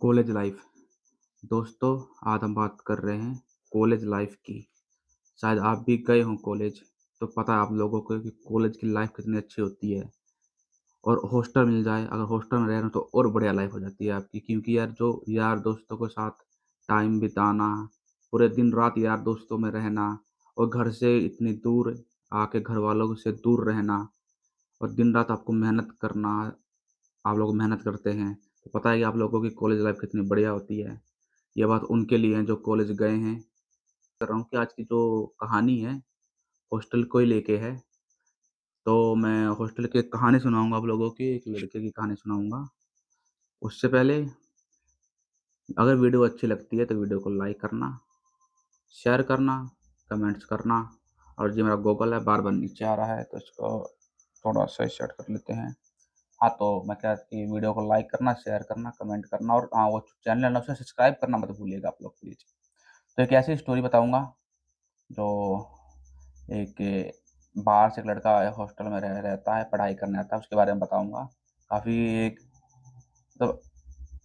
College life. दोस्तों, आज हम बात कर रहे हैं कॉलेज लाइफ की। शायद आप भी गए हों कॉलेज, तो पता है आप लोगों को कि कॉलेज की लाइफ कितनी अच्छी होती है। और हॉस्टल मिल जाए, अगर हॉस्टल में रह रहे हो तो और बढ़िया लाइफ हो जाती है आपकी, क्योंकि यार जो यार दोस्तों के साथ टाइम बिताना, पूरे दिन रात यार दोस्तों में रहना, और घर से इतनी दूर आके घर वालों से दूर रहना, और दिन रात आपको मेहनत करना, आप लोग मेहनत करते हैं, तो पता है कि आप लोगों की कॉलेज लाइफ कितनी बढ़िया होती है। ये बात उनके लिए है जो कॉलेज गए हैं। कर रहा हूँ कि आज की जो कहानी है, हॉस्टल को ही लेके है। तो मैं हॉस्टल की एक कहानी सुनाऊँगा आप लोगों की, एक लड़के की कहानी सुनाऊँगा। उससे पहले अगर वीडियो अच्छी लगती है तो वीडियो को लाइक करना, शेयर करना, कमेंट्स करना, और जो मेरा गूगल है बार-बार नीचे आ रहा है तो इसको थोड़ा-सा सेट कर लेते हैं। हाँ, तो मैं कह कि वीडियो को लाइक करना, शेयर करना, कमेंट करना, और हाँ, वो चैनल है ना उसे सब्सक्राइब करना मत भूलिएगा आप लोग प्लीज़। तो एक ऐसी स्टोरी बताऊँगा जो एक बाहर से एक लड़का हॉस्टल में रहता है, पढ़ाई करने आता है, उसके बारे में बताऊँगा। काफ़ी एक मतलब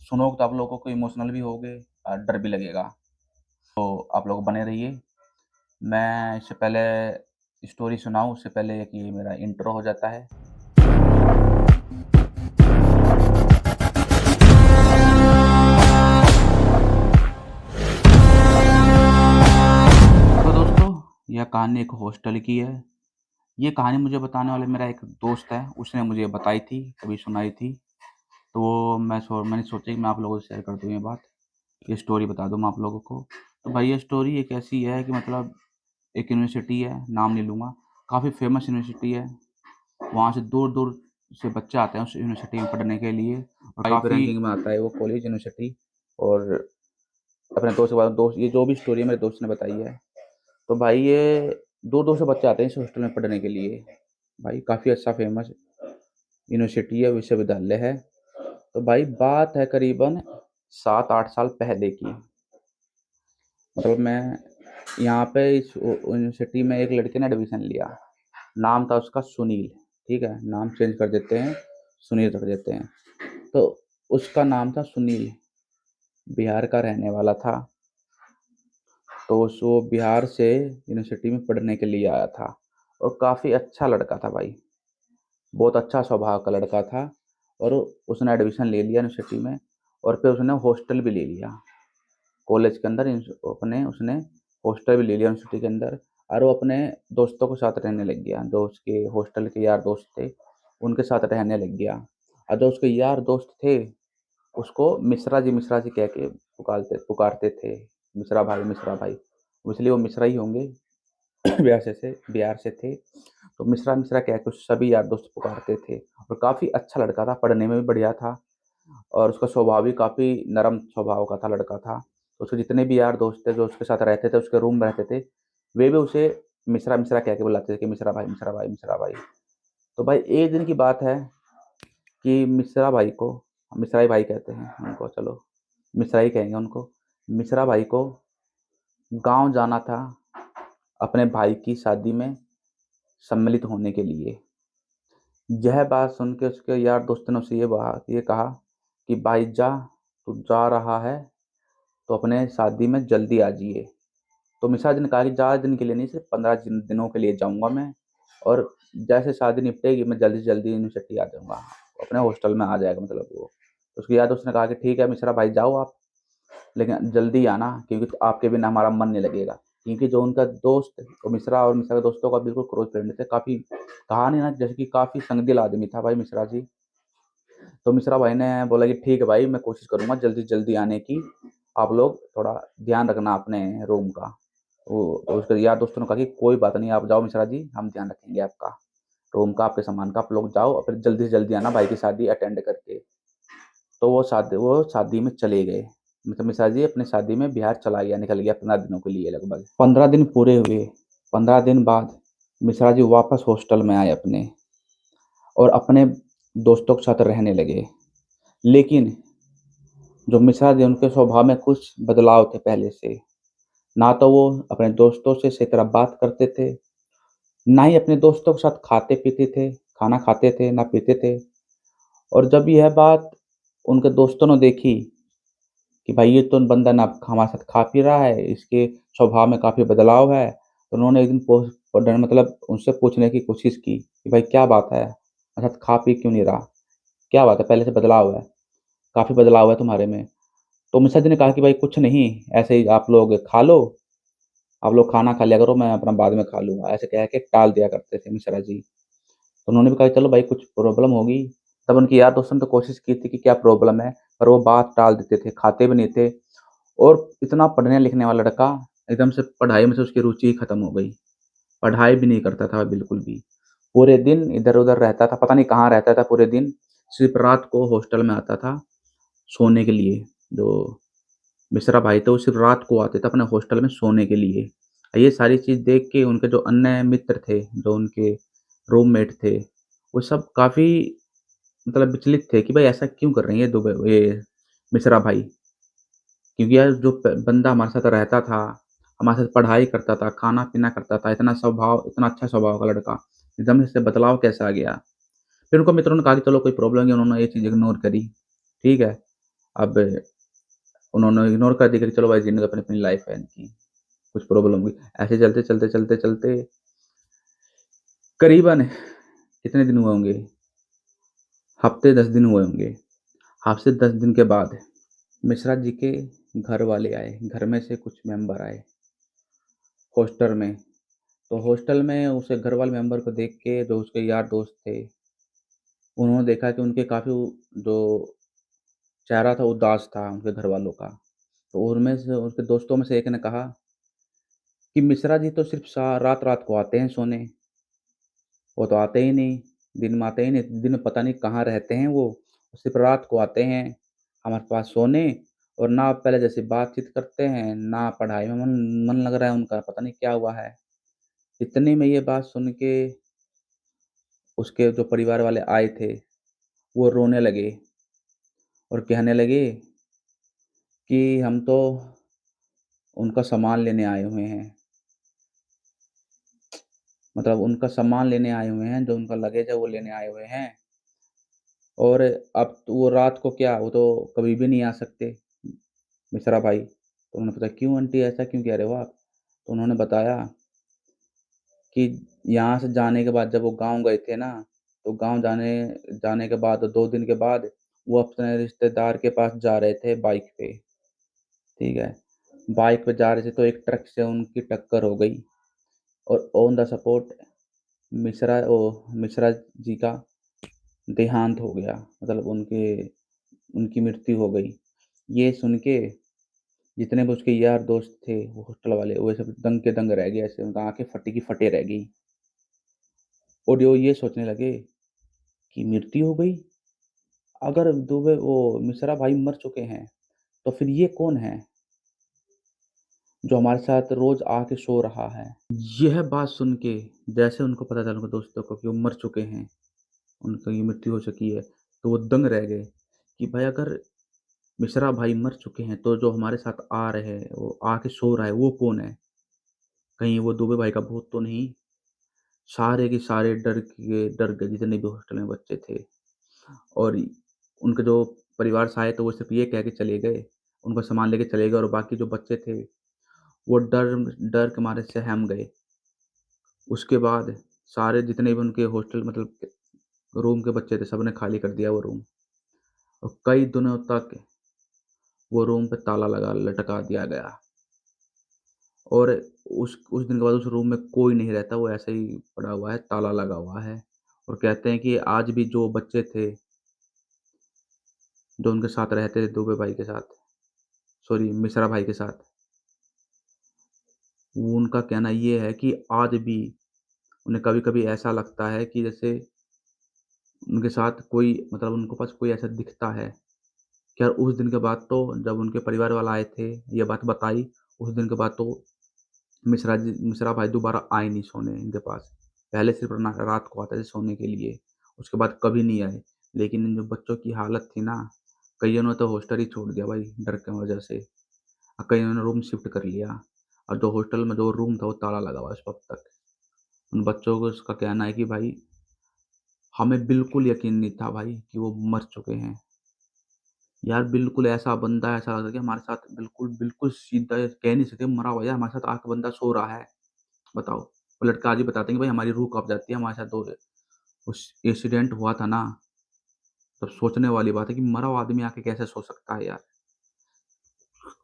सुनोगे तो आप लोगों को इमोशनल भी होगे और डर भी लगेगा। तो आप लोग बने रहिए। मैं इससे पहले स्टोरी सुनाऊँ उससे पहले एक ये मेरा इंट्रो हो जाता है। तो दोस्तों, यह कहानी एक हॉस्टल की है। ये कहानी मुझे बताने वाला मेरा एक दोस्त है, उसने मुझे बताई थी, कभी सुनाई थी। तो वो मैंने सोचा कि मैं आप लोगों से शेयर कर दूँ ये बात, ये स्टोरी बता दूँ मैं आप लोगों को। तो भाई ये स्टोरी एक ऐसी है कि मतलब एक यूनिवर्सिटी है, नाम नहीं लूँगा, काफ़ी फ़ेमस यूनिवर्सिटी है। वहाँ से दूर-दूर से बच्चे आते हैं उस यूनिवर्सिटी में पढ़ने के लिए, और काफ़ी रैंकिंग में आता है वो कॉलेज यूनिवर्सिटी। और अपने दोस्त के बाद दोस्त, ये जो भी स्टोरी है मेरे दोस्त ने बताई है। तो भाई ये दूर-दूर से बच्चे आते हैं इस हॉस्टल में पढ़ने के लिए। भाई काफ़ी अच्छा फ़ेमस यूनिवर्सिटी है, विश्वविद्यालय है। तो भाई बात है करीबन 7-8 साल पहले की। मतलब मैं यहाँ पे इस यूनिवर्सिटी में एक लड़के ने एडमिशन लिया। नाम था उसका सुनील, ठीक है? नाम चेंज कर देते हैं, सुनील रख देते हैं। तो उसका नाम था सुनील, बिहार का रहने वाला था। तो वो बिहार से यूनिवर्सिटी में पढ़ने के लिए आया था, और काफ़ी अच्छा लड़का था भाई, बहुत अच्छा स्वभाव का लड़का था। और उसने एडमिशन ले लिया यूनिवर्सिटी में, और फिर उसने हॉस्टल भी ले लिया। कॉलेज के अंदर अपने उसने हॉस्टल भी ले लिया यूनिवर्सिटी के अंदर, और वो अपने दोस्तों के साथ रहने लग गया। जो उसके हॉस्टल के यार दोस्त थे, उनके साथ रहने लग गया। और जो उसके यार दोस्त थे, उसको मिश्रा जी कह के पुकारते थे। मिश्रा भाई, इसलिए वो मिश्रा ही होंगे। बिहार से थे, तो मिश्रा कह के सभी यार दोस्त पुकारते थे। और काफ़ी अच्छा लड़का था, पढ़ने में भी बढ़िया था, और उसका स्वभाव भी काफ़ी नरम स्वभाव का था लड़का था। तो उसके जितने भी यार दोस्त थे जो उसके साथ रहते थे, उसके रूम में रहते थे, वे भी उसे मिश्रा कह के बुलाते थे कि मिश्रा भाई। तो भाई एक दिन की बात है कि मिश्रा भाई को, मिश्रा ही भाई कहते हैं उनको, चलो मिश्रा ही कहेंगे उनको। मिश्रा भाई को गाँव जाना था अपने भाई की शादी में सम्मिलित होने के लिए। यह बात सुन के उसके यार दोस्तों ने उसे ये कहा कि भाई जा, तू जा रहा है तो अपने शादी में जल्दी आ जाइए। तो मिश्रा जी ने कहा कि ज़्यादा दिन के लिए नहीं, सिर्फ 15 दिनों के लिए जाऊँगा मैं, और जैसे शादी निपटेगी मैं जल्दी से जल्दी यूनिवर्सिटी आ जाऊँगा, अपने हॉस्टल में आ जाएगा मतलब वो। तो उसके यार दोस्त ने कहा कि ठीक है मिश्रा भाई जाओ आप, लेकिन जल्दी आना, क्योंकि आपके बिना हमारा मन नहीं लगेगा। क्योंकि जो उनका दोस्त, वो मिश्रा और मिश्रा के दोस्तों का बिल्कुल क्लोज़ फ्रेंड थे, काफ़ी कहा नहीं ना जैसे कि काफ़ी संगदिल आदमी था भाई मिश्रा जी। तो मिश्रा भाई ने बोला कि ठीक है भाई, मैं कोशिश करूँगा जल्दी से जल्दी आने की, आप लोग थोड़ा ध्यान रखना अपने रूम का। तो उसके यार दोस्तों ने कहा कि कोई बात नहीं, आप जाओ मिश्रा जी, हम ध्यान रखेंगे आपका, रूम का, आपके सामान का, आप लोग जाओ और फिर जल्दी से जल्दी आना भाई की शादी अटेंड करके। तो वो शादी में चले गए। मतलब मिश्रा जी अपनी शादी में बिहार चला गया, निकल गया 15 दिनों के लिए लगभग। 15 दिन पूरे हुए, 15 दिन बाद मिश्रा जी वापस हॉस्टल में आए अपने, और अपने दोस्तों के साथ रहने लगे। लेकिन जो मिश्रा जी, उनके स्वभाव में कुछ बदलाव थे पहले से। ना तो वो अपने दोस्तों से सही तरह बात करते थे, ना ही अपने दोस्तों के साथ खाते-पीते थे, खाना खाते थे, ना पीते थे। और जब यह बात उनके दोस्तों ने देखी, कि भाई ये तो बंदा ना हमारे साथ खा पी रहा है, इसके स्वभाव में काफ़ी बदलाव है। तो उन्होंने एक दिन मतलब उनसे पूछने की कोशिश की कि भाई क्या बात है? हमारे साथ खा पी क्यों नहीं रहा? क्या बात है? पहले से बदलाव है, काफ़ी बदलाव है तुम्हारे में। तो मिश्रा जी ने कहा कि भाई कुछ नहीं, ऐसे ही आप लोग खा लो, आप लोग खाना खा लिया करो, मैं अपना बाद में खा लूँगा, ऐसे कह के टाल दिया करते थे मिश्रा जी। तो उन्होंने भी कहा चलो भाई कुछ प्रॉब्लम होगी, तब उनके यार दोस्तों ने तो कोशिश की थी कि क्या प्रॉब्लम है, पर वो बात टाल देते थे, खाते भी नहीं थे। और इतना पढ़ने लिखने वाला लड़का, एकदम से पढ़ाई में से उसकी रुचि ही खत्म हो गई। पढ़ाई भी नहीं करता था बिल्कुल भी। पूरे दिन इधर-उधर रहता था, पता नहीं कहाँ रहता था पूरे दिन। सिर्फ़ रात को हॉस्टल में आता था सोने के लिए। जो मिश्रा भाई थे वो सिर्फ़ रात को आते थे अपने हॉस्टल में सोने के लिए। ये सारी चीज़ देख के उनके जो अन्य मित्र थे, जो उनके रूममेट थे, वो सब काफ़ी मतलब विचलित थे कि भाई ऐसा क्यों कर रहे हैं ये मिश्रा भाई? क्योंकि यार जो बंदा हमारे साथ रहता था, हमारे साथ पढ़ाई करता था, खाना-पीना करता था, इतना अच्छा स्वभाव का लड़का, एकदम से बदलाव कैसे आ गया? फिर उनको मित्रों ने कहा कि चलो कोई प्रॉब्लम नहीं है, उन्होंने ये चीज़ इग्नोर करी, ठीक है। अब उन्होंने इग्नोर कर दी कि चलो भाई जीने दो, अपनी-अपनी लाइफ़ है इनकी, कुछ प्रॉब्लम हुई। ऐसे चलते करीबन कितने दिन हुए होंगे? हफ़्ते 10 दिन हुए होंगे। हफ़्ते 10 दिन के बाद मिश्रा जी के घर वाले आए, घर में से कुछ मेंबर आए हॉस्टल में। तो हॉस्टल में उसे घर वाले मेंबर को देख के जो उसके यार दोस्त थे, उन्होंने देखा कि उनके काफ़ी जो चेहरा था उदास था उनके घरवालों का। तो उनमें से उसके दोस्तों में से एक ने कहा कि मिश्रा जी तो सिर्फ़ सा रात-रात को आते हैं सोने, वो तो आते ही नहीं, दिन में आते ही नहीं, दिन में पता नहीं कहाँ रहते हैं वो, सिर्फ़ रात को आते हैं हमारे पास सोने और ना पहले जैसे बातचीत करते हैं, ना पढ़ाई में मन मन लग रहा है उनका, पता नहीं क्या हुआ है। इतने में ये बात सुन के उसके जो परिवार वाले आए थे, वो रोने लगे और कहने लगे कि हम तो उनका सामान लेने आए हुए हैं। मतलब उनका सामान लेने आए हुए हैं, जो उनका लगेज है वो लेने आए हुए हैं और अब तो वो रात को क्या, वो तो कभी भी नहीं आ सकते, मिश्रा भाई। तो उन्होंने पूछा, "क्यों आंटी ऐसा क्यों कह रहे हो आप?" तो उन्होंने बताया कि यहाँ से जाने के बाद जब वो गाँव गए थे ना, तो गाँव जाने जाने के बाद 2 दिन के बाद वो अपने रिश्तेदार के पास जा रहे थे बाइक पे, ठीक है? बाइक पे जा रहे थे तो एक ट्रक से उनकी टक्कर हो गई और on the spot Mishra ji का देहांत हो गया। मतलब उनकी मृत्यु हो गई। ये सुन के जितने भी उसके यार दोस्त थे, वो हॉस्टल वाले, वो सब दंग के दंग रह गए ऐसे, उनकी आँखें फटी की फटे रह गई और वो ये सोचने लगे कि मृत्यु हो गई? अगर वो मिश्रा भाई मर चुके हैं, तो फिर ये कौन है, जो हमारे साथ रोज़ आके सो रहा है? यह बात सुन के जैसे उनको पता चला उनके दोस्तों को कि वो मर चुके हैं, उनकी मृत्यु हो चुकी है, तो वो दंग रह गए कि भाई अगर मिश्रा भाई मर चुके हैं, तो जो हमारे साथ आ रहे हैं, वो आके सो रहा है, वो कौन है? कहीं वो दुबे भाई का भूत तो नहीं? सारे के सारे डर गए जितने भी हॉस्टल में बच्चे थे और उनके जो परिवार से आए तो वो सिर्फ़ ये कह के चले गए, उनका सामान लेके चले गए और बाकी जो बच्चे थे, वो डर डर के मारे सहम गए। उसके बाद सारे जितने भी उनके हॉस्टल मतलब रूम के बच्चे थे, सबने खाली कर दिया वो रूम और कई दिनों तक वो रूम पे ताला लटका दिया गया और उस दिन के बाद उस रूम में कोई नहीं रहता, वो ऐसे ही पड़ा हुआ है, ताला लगा हुआ है और कहते हैं कि आज भी जो बच्चे थे, जो उनके साथ रहते थे दुबे भाई के साथ, सॉरी मिश्रा भाई के साथ, उनका कहना ये है कि आज भी उन्हें कभी-कभी ऐसा लगता है कि जैसे उनके साथ कोई मतलब उनको पास कोई ऐसा दिखता है। खैर उस दिन के बाद तो जब उनके परिवार वाले आए थे, ये बात बताई, उस दिन के बाद तो मिश्रा भाई दोबारा आए नहीं सोने इनके पास। पहले सिर्फ़ ना रात को आते थे सोने के लिए, उसके बाद कभी नहीं आए। लेकिन इन जो बच्चों की हालत थी ना, कइयों ने तो हॉस्टल ही छोड़ दिया भाई डर की वजह से और कइयों ने रूम शिफ्ट कर लिया और जो हॉस्टल में जो रूम था वो ताला लगा हुआ है इस वक़्त तक। उन बच्चों को उसका कहना है कि भाई हमें बिल्कुल यकीन नहीं था भाई कि वो मर चुके हैं। यार बिल्कुल ऐसा बंदा, ऐसा लग रहा है कि हमारे साथ बिल्कुल, बिल्कुल सीधा कह नहीं सकते मरा हुआ है, हमारे साथ आके बंदा सो रहा है, बताओ। वो लड़का आज ही बताते हैं कि भाई हमारी रूह काँप जाती है हमारे साथ तो उस एक्सीडेंट हुआ था ना, तब सोचने वाली बात है कि मरा हुआ आदमी आके कैसे सो सकता है यार।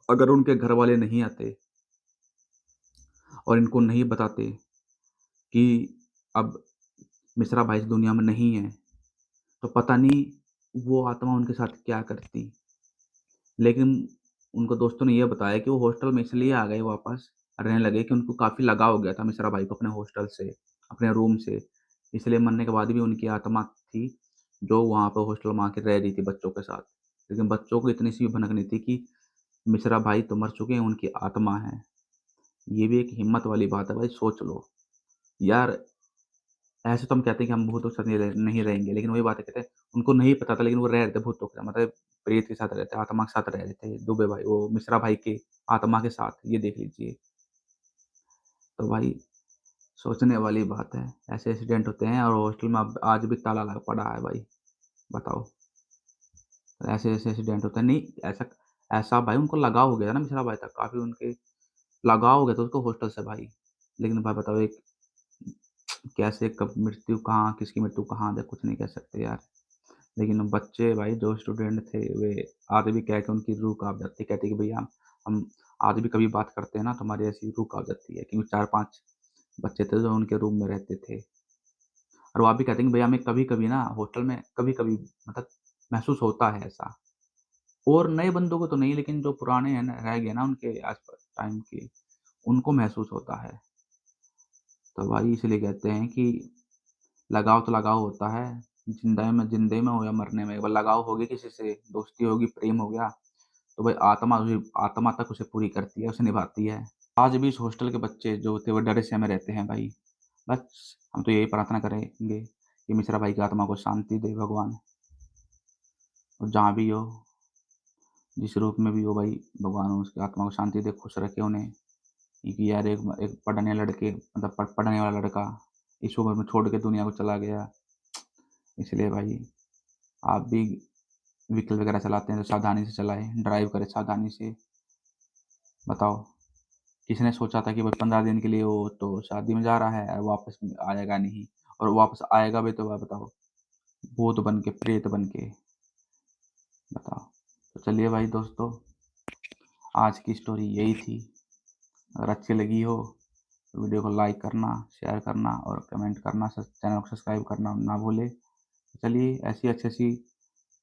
अगर उनके घरवाले नहीं आते और इनको नहीं बताते कि अब मिश्रा भाई इस दुनिया में नहीं है, तो पता नहीं वो आत्मा उनके साथ क्या करती। लेकिन उनको दोस्तों ने ये बताया कि वो हॉस्टल में इसलिए आ गए वापस रहने लगे कि उनको काफ़ी लगाव हो गया था मिश्रा भाई को अपने हॉस्टल से, अपने रूम से। इसलिए मरने के बाद भी उनकी आत्मा थी, जो वहाँ पे हॉस्टल में आके रह रही थी बच्चों के साथ। लेकिन बच्चों को इतनी सी भी भनक नहीं थी कि मिश्रा भाई तो मर चुके हैं, उनकी आत्मा है। ये भी एक हिम्मत वाली बात है भाई, सोच लो। यार ऐसे तो हम कहते हैं कि हम भूतों के साथ नहीं रहेंगे, लेकिन वही बात है, कहते हैं उनको नहीं पता था लेकिन वो रह रहे थे भूतों के साथ, मतलब प्रेत के साथ रहते, आत्मा के साथ रह रहे थे दुबे भाई, वो मिश्रा भाई के आत्मा के साथ, ये देख लीजिए। तो भाई सोचने वाली बात है, ऐसे एक्सीडेंट होते हैं और हॉस्टल में अब आज भी ताला लगा पड़ा है भाई, बताओ। ऐसे-ऐसे एक्सीडेंट होते हैं, नहीं ऐसा ऐसा भाई उनको लगाव हो गया था ना मिश्रा भाई तक, काफ़ी उनके लगाव हो गया था उसको हॉस्टल से भाई। लेकिन भाई बताओ एक कैसे कब मृत्यु कहाँ, किसकी मृत्यु कहाँ है, कुछ नहीं कह सकते यार। लेकिन बच्चे भाई जो स्टूडेंट थे वे आज भी कह के उनकी रूह काँप जाती है, कहते हैं कि भैया हम आज भी कभी बात करते हैं ना तो हमारी ऐसी रूह काँप जाती है, क्योंकि 4-5 बच्चे थे जो उनके रूम में रहते थे। और वो आप भी कहते हैं कि भैया हमें कभी-कभी ना हॉस्टल में कभी-कभी मतलब महसूस होता है ऐसा। और नए बंदों को तो नहीं, लेकिन जो पुराने हैं ना, रह गए ना उनके आस-पास टाइम के, उनको महसूस होता है। तो भाई इसलिए कहते हैं कि लगाव तो लगाव होता है, ज़िंदगी में हो या मरने में, अगर लगाव होगी किसी से, दोस्ती होगी, प्रेम हो गया, तो भाई आत्मा तक उसे पूरी करती है, उसे निभाती है। आज भी इस हॉस्टल के बच्चे जो थे वो डरे सहमे रहते हैं भाई। बस हम तो यही प्रार्थना करेंगे कि मिश्रा भाई की आत्मा को शांति दे भगवान, और जहाँ भी हो, जिस रूप में भी हो भाई, भगवान उसकी आत्मा को शांति दे, खुश रखे उन्हें। क्योंकि यार एक पढ़ने लड़के मतलब पढ़ने वाला लड़का इस उम्र में छोड़ के दुनिया को चला गया। इसलिए भाई आप भी व्हीकल वगैरह चलाते हैं तो सावधानी से चलाएँ, ड्राइव करें सावधानी से। बताओ, किसने सोचा था कि भाई 15 दिन के लिए वो तो शादी में जा रहा है और वापस आएगा नहीं, और वापस आएगा भी तो बताओ, भूत बन के, प्रेत बन के, बताओ। तो चलिए भाई दोस्तों, आज की स्टोरी यही थी। अगर अच्छी लगी हो तो वीडियो को लाइक करना, शेयर करना और कमेंट करना, चैनल को सब्सक्राइब करना ना भूलें। चलिए ऐसी अच्छी-अच्छी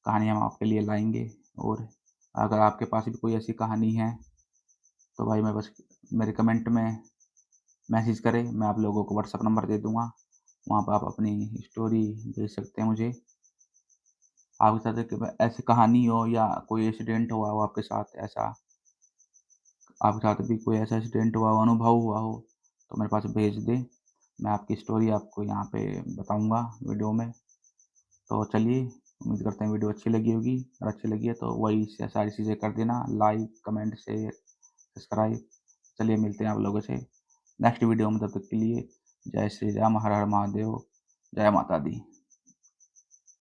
कहानियाँ हम आपके लिए लाएँगे, और अगर आपके पास भी कोई ऐसी कहानी है तो भाई मैं बस मेरे कमेंट में मैसेज करें, मैं आप लोगों को व्हाट्सएप नंबर दे दूँगा। वहाँ पे आप अपनी स्टोरी भेज सकते हैं मुझे। आपके साथ एक ऐसी कहानी हो या कोई एक्सीडेंट हुआ हो आपके साथ ऐसा, आपके साथ भी कोई ऐसा एक्सीडेंट हुआ हो, अनुभव हुआ हो, तो मेरे पास भेज दें। मैं आपकी स्टोरी आपको यहाँ पे बताऊँगा वीडियो में। तो चलिए, उम्मीद करते हैं वीडियो अच्छी लगी होगी, और अच्छी लगी है तो वही सारी चीज़ें कर देना, लाइक, कमेंट, शेयर, सब्सक्राइब। चलिए मिलते हैं आप लोगों से नेक्स्ट वीडियो में, तब तक के लिए जय श्री राम, हर हर महादेव, जय माता दी।